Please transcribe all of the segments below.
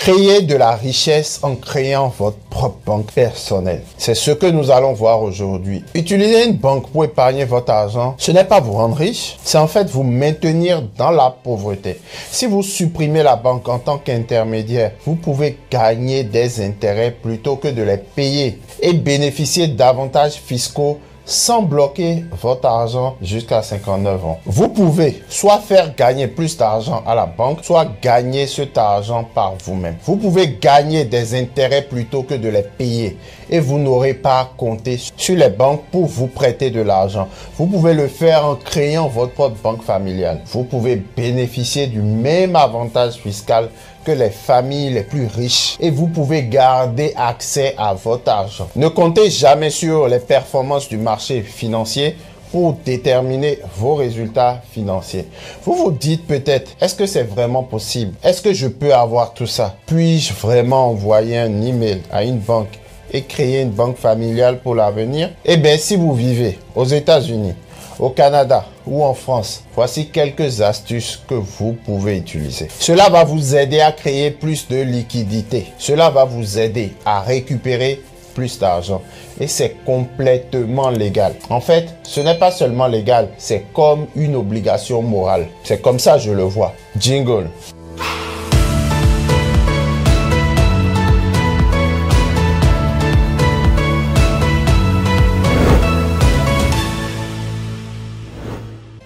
Créer de la richesse en créant votre propre banque personnelle. C'est ce que nous allons voir aujourd'hui. Utiliser une banque pour épargner votre argent, ce n'est pas vous rendre riche, c'est en fait vous maintenir dans la pauvreté. Si vous supprimez la banque en tant qu'intermédiaire, vous pouvez gagner des intérêts plutôt que de les payer et bénéficier d'avantages fiscaux sans bloquer votre argent jusqu'à 59 ans. Vous pouvez soit faire gagner plus d'argent à la banque, soit gagner cet argent par vous-même. Vous pouvez gagner des intérêts plutôt que de les payer et vous n'aurez pas à compter sur les banques pour vous prêter de l'argent. Vous pouvez le faire en créant votre propre banque familiale. Vous pouvez bénéficier du même avantage fiscal que les familles les plus riches et vous pouvez garder accès à votre argent. Ne comptez jamais sur les performances du marché financier pour déterminer vos résultats financiers. Vous vous dites peut-être, est-ce que c'est vraiment possible? Est-ce que je peux avoir tout ça? Puis-je vraiment envoyer un email à une banque et créer une banque familiale pour l'avenir? Eh bien, si vous vivez aux États-Unis, au Canada ou en France, voici quelques astuces que vous pouvez utiliser. Cela va vous aider à créer plus de liquidité. Cela va vous aider à récupérer plus d'argent. Et c'est complètement légal. En fait, ce n'est pas seulement légal, c'est comme une obligation morale. C'est comme ça que je le vois. Jingle.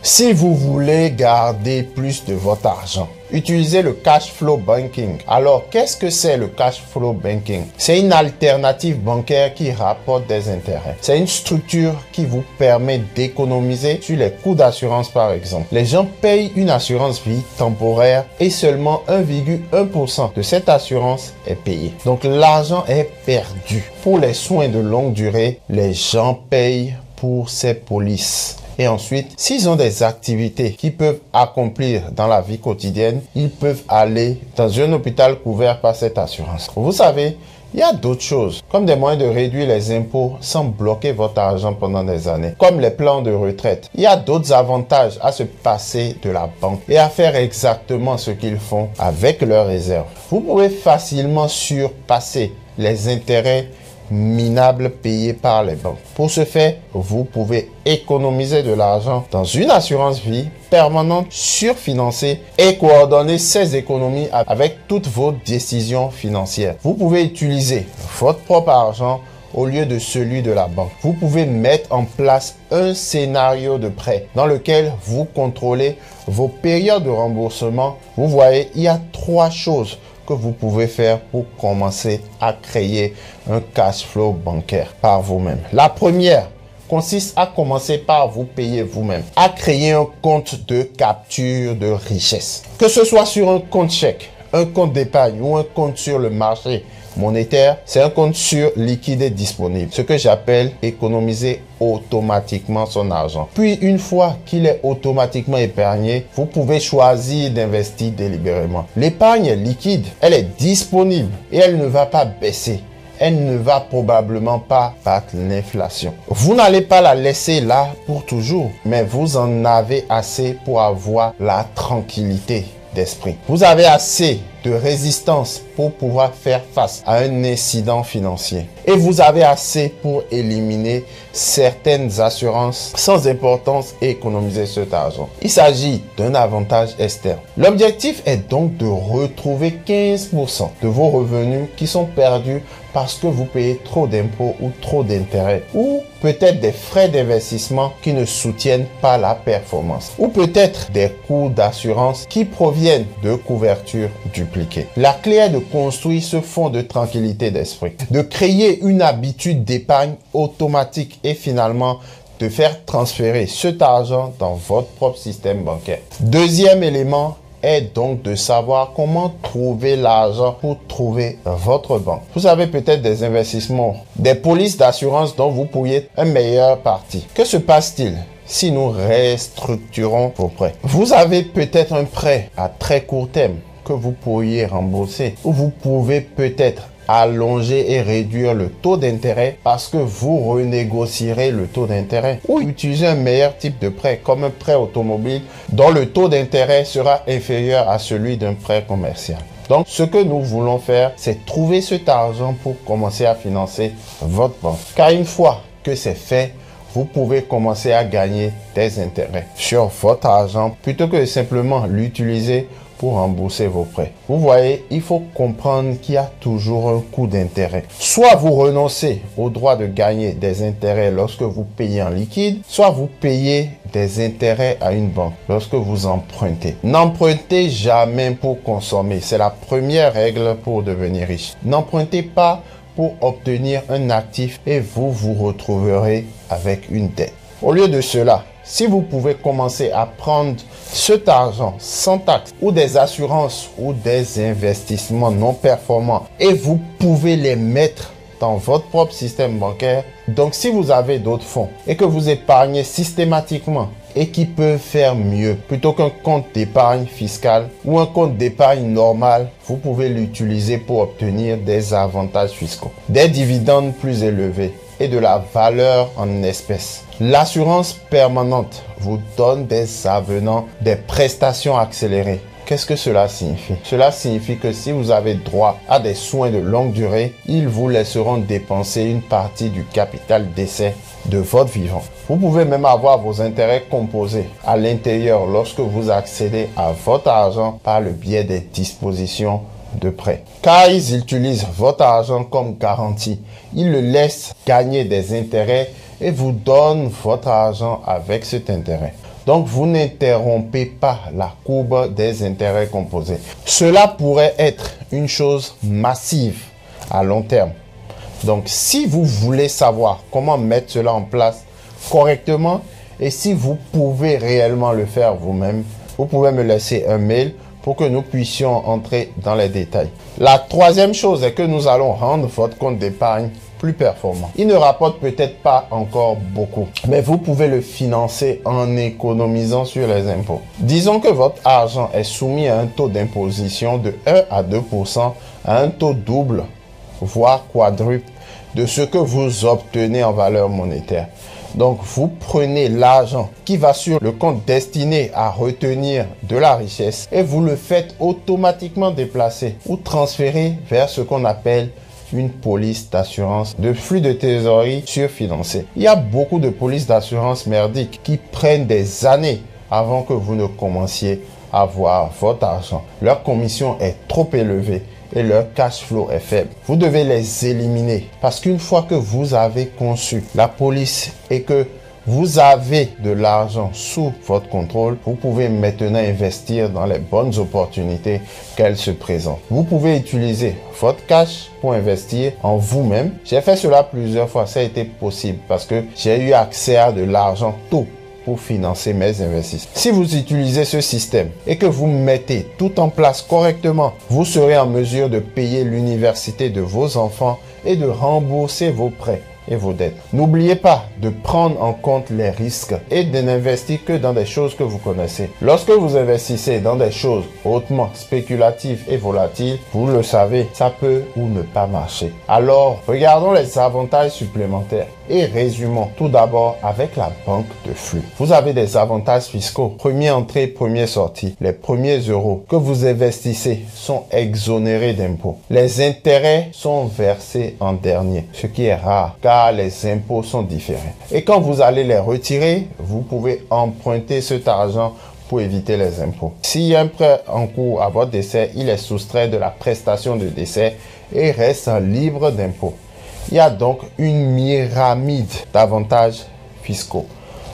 Si vous voulez garder plus de votre argent, utilisez le cash flow banking. Alors, qu'est-ce que c'est le cash flow banking? C'est une alternative bancaire qui rapporte des intérêts. C'est une structure qui vous permet d'économiser sur les coûts d'assurance par exemple. Les gens payent une assurance vie temporaire et seulement 1,1% de cette assurance est payée. Donc, l'argent est perdu. Pour les soins de longue durée, les gens payent pour ces polices. Et ensuite, s'ils ont des activités qu'ils peuvent accomplir dans la vie quotidienne, ils peuvent aller dans un hôpital couvert par cette assurance. Vous savez, il y a d'autres choses, comme des moyens de réduire les impôts sans bloquer votre argent pendant des années, comme les plans de retraite. Il y a d'autres avantages à se passer de la banque et à faire exactement ce qu'ils font avec leurs réserves. Vous pouvez facilement surpasser les intérêts minables payés par les banques. Pour ce faire, vous pouvez économiser de l'argent dans une assurance vie permanente, surfinancée et coordonner ces économies avec toutes vos décisions financières. Vous pouvez utiliser votre propre argent au lieu de celui de la banque. Vous pouvez mettre en place un scénario de prêt dans lequel vous contrôlez vos périodes de remboursement. Vous voyez, il y a 3 choses que vous pouvez faire pour commencer à créer un cash flow bancaire par vous-même. La première consiste à commencer par vous payer vous-même, à créer un compte de capture de richesse. Que ce soit sur un compte chèque, un compte d'épargne ou un compte sur le marché monétaire, c'est un compte sûr, liquide et disponible. Ce que j'appelle économiser automatiquement son argent. Puis une fois qu'il est automatiquement épargné, vous pouvez choisir d'investir délibérément. L'épargne est liquide, elle est disponible et elle ne va pas baisser. Elle ne va probablement pas battre l'inflation. Vous n'allez pas la laisser là pour toujours, mais vous en avez assez pour avoir la tranquillité d'esprit. Vous avez assez de résistance pour pouvoir faire face à un incident financier. Et vous avez assez pour éliminer certaines assurances sans importance et économiser cet argent. Il s'agit d'un avantage externe. L'objectif est donc de retrouver 15% de vos revenus qui sont perdus parce que vous payez trop d'impôts ou trop d'intérêts, ou peut-être des frais d'investissement qui ne soutiennent pas la performance, ou peut-être des coûts d'assurance qui proviennent de couvertures dupliquées. La clé est de construire ce fonds de tranquillité d'esprit, de créer une habitude d'épargne automatique et finalement de faire transférer cet argent dans votre propre système bancaire. Deuxième élément est donc de savoir comment trouver l'argent pour trouver votre banque. Vous avez peut-être des investissements, des polices d'assurance dont vous pourriez être un meilleur parti. Que se passe-t-il si nous restructurons vos prêts? Vous avez peut-être un prêt à très court terme que vous pourriez rembourser, ou vous pouvez peut-être allonger et réduire le taux d'intérêt parce que vous renégocierez le taux d'intérêt, ou utiliser un meilleur type de prêt comme un prêt automobile dont le taux d'intérêt sera inférieur à celui d'un prêt commercial. Donc, ce que nous voulons faire, c'est trouver cet argent pour commencer à financer votre banque. Car une fois que c'est fait, vous pouvez commencer à gagner des intérêts sur votre argent plutôt que de simplement l'utiliser pour rembourser vos prêts. Vous voyez, il faut comprendre qu'il y a toujours un coût d'intérêt. Soit vous renoncez au droit de gagner des intérêts lorsque vous payez en liquide, soit vous payez des intérêts à une banque lorsque vous empruntez. N'empruntez jamais pour consommer. C'est la première règle pour devenir riche. N'empruntez pas pour obtenir un actif et vous vous retrouverez avec une dette. Au lieu de cela, si vous pouvez commencer à prendre cet argent sans taxe ou des assurances ou des investissements non performants et vous pouvez les mettre dans votre propre système bancaire. Donc, si vous avez d'autres fonds et que vous épargnez systématiquement et qui peuvent faire mieux plutôt qu'un compte d'épargne fiscale ou un compte d'épargne normal, vous pouvez l'utiliser pour obtenir des avantages fiscaux, des dividendes plus élevés et de la valeur en espèces. L'assurance permanente vous donne des avenants, des prestations accélérées. Qu'est-ce que cela signifie? Cela signifie que si vous avez droit à des soins de longue durée, ils vous laisseront dépenser une partie du capital d'essai de votre vivant. Vous pouvez même avoir vos intérêts composés à l'intérieur lorsque vous accédez à votre argent par le biais des dispositions de prêt. Car ils utilisent votre argent comme garantie. Ils le laissent gagner des intérêts et vous donnent votre argent avec cet intérêt. Donc, vous n'interrompez pas la courbe des intérêts composés. Cela pourrait être une chose massive à long terme. Donc, si vous voulez savoir comment mettre cela en place correctement et si vous pouvez réellement le faire vous-même, vous pouvez me laisser un mail pour que nous puissions entrer dans les détails. La troisième chose est que nous allons rendre votre compte d'épargne plus performant. Il ne rapporte peut-être pas encore beaucoup, mais vous pouvez le financer en économisant sur les impôts. Disons que votre argent est soumis à un taux d'imposition de 1 à 2%, à un taux double, voire quadruple, de ce que vous obtenez en valeur monétaire. Donc, vous prenez l'argent qui va sur le compte destiné à retenir de la richesse et vous le faites automatiquement déplacer ou transférer vers ce qu'on appelle une police d'assurance de flux de trésorerie surfinancé. Il y a beaucoup de polices d'assurance merdiques qui prennent des années avant que vous ne commenciez à voir votre argent. Leur commission est trop élevée et leur cash flow est faible. Vous devez les éliminer parce qu'une fois que vous avez conçu la police et que vous avez de l'argent sous votre contrôle, vous pouvez maintenant investir dans les bonnes opportunités qu'elles se présentent. Vous pouvez utiliser votre cash pour investir en vous-même. J'ai fait cela plusieurs fois, ça a été possible parce que j'ai eu accès à de l'argent tôt pour financer mes investissements. Si vous utilisez ce système et que vous mettez tout en place correctement, vous serez en mesure de payer l'université de vos enfants et de rembourser vos prêts et vos dettes. N'oubliez pas de prendre en compte les risques et de n'investir que dans des choses que vous connaissez. Lorsque vous investissez dans des choses hautement spéculatives et volatiles, vous le savez, ça peut ou ne pas marcher. Alors, regardons les avantages supplémentaires et résumons tout d'abord avec la banque de flux. Vous avez des avantages fiscaux. Première entrée, première sortie. Les premiers euros que vous investissez sont exonérés d'impôts. Les intérêts sont versés en dernier, ce qui est rare car les impôts sont différés. Et quand vous allez les retirer, vous pouvez emprunter cet argent pour éviter les impôts. S'il y a un prêt en cours à votre décès, il est soustrait de la prestation de décès et reste libre d'impôts. Il y a donc une pyramide d'avantages fiscaux.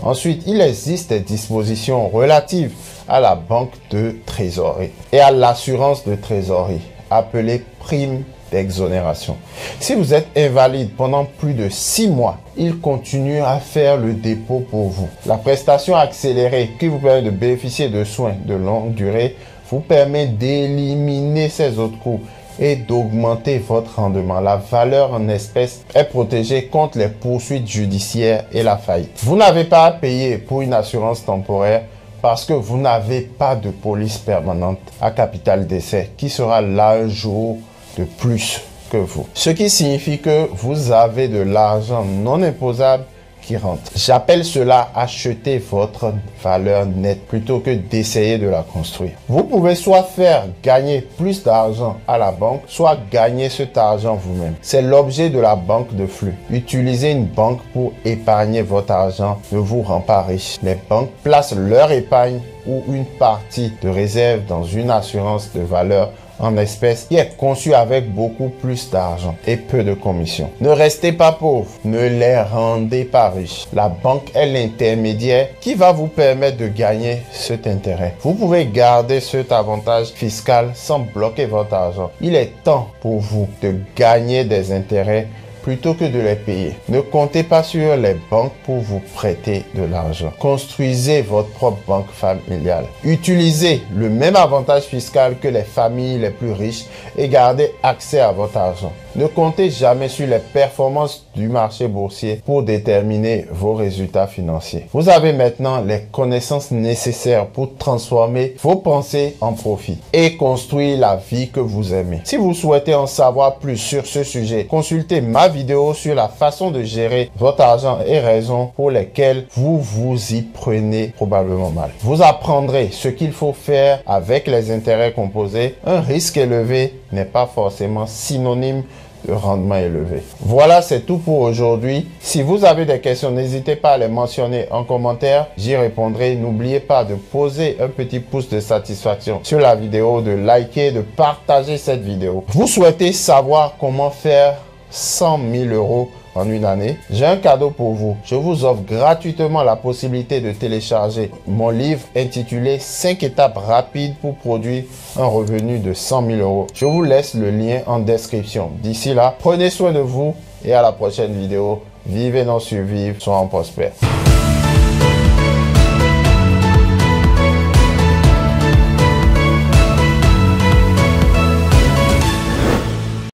Ensuite, il existe des dispositions relatives à la banque de trésorerie et à l'assurance de trésorerie, appelée prime d'exonération. Si vous êtes invalide pendant plus de 6 mois, il continue à faire le dépôt pour vous. La prestation accélérée qui vous permet de bénéficier de soins de longue durée vous permet d'éliminer ces autres coûts et d'augmenter votre rendement. La valeur en espèces est protégée contre les poursuites judiciaires et la faillite. Vous n'avez pas à payer pour une assurance temporaire parce que vous n'avez pas de police permanente à capital décès qui sera là un jour de plus que vous. Ce qui signifie que vous avez de l'argent non imposable qui rentre. J'appelle cela acheter votre valeur nette plutôt que d'essayer de la construire. Vous pouvez soit faire gagner plus d'argent à la banque, soit gagner cet argent vous-même. C'est l'objet de la banque de flux. Utiliser une banque pour épargner votre argent ne vous rend pas riche. Les banques placent leur épargne ou une partie de réserve dans une assurance de valeur en espèces qui est conçue avec beaucoup plus d'argent et peu de commissions. Ne restez pas pauvre, ne les rendez pas riches. La banque est l'intermédiaire qui va vous permettre de gagner cet intérêt. Vous pouvez garder cet avantage fiscal sans bloquer votre argent. Il est temps pour vous de gagner des intérêts plutôt que de les payer. Ne comptez pas sur les banques pour vous prêter de l'argent. Construisez votre propre banque familiale. Utilisez le même avantage fiscal que les familles les plus riches et gardez accès à votre argent. Ne comptez jamais sur les performances du marché boursier pour déterminer vos résultats financiers. Vous avez maintenant les connaissances nécessaires pour transformer vos pensées en profit et construire la vie que vous aimez. Si vous souhaitez en savoir plus sur ce sujet, consultez ma vidéo sur la façon de gérer votre argent et raisons pour lesquelles vous vous y prenez probablement mal. Vous apprendrez ce qu'il faut faire avec les intérêts composés. Un risque élevé n'est pas forcément synonyme de rendement élevé. Voilà, c'est tout pour aujourd'hui. Si vous avez des questions, n'hésitez pas à les mentionner en commentaire. J'y répondrai. N'oubliez pas de poser un petit pouce de satisfaction sur la vidéo, de liker, de partager cette vidéo. Vous souhaitez savoir comment faire 100 000 € en une année? J'ai un cadeau pour vous. Je vous offre gratuitement la possibilité de télécharger mon livre intitulé 5 étapes rapides pour produire un revenu de 100 000 €. Je vous laisse le lien en description. D'ici là, prenez soin de vous et à la prochaine vidéo. Vivez, non survivre, soyons prospères.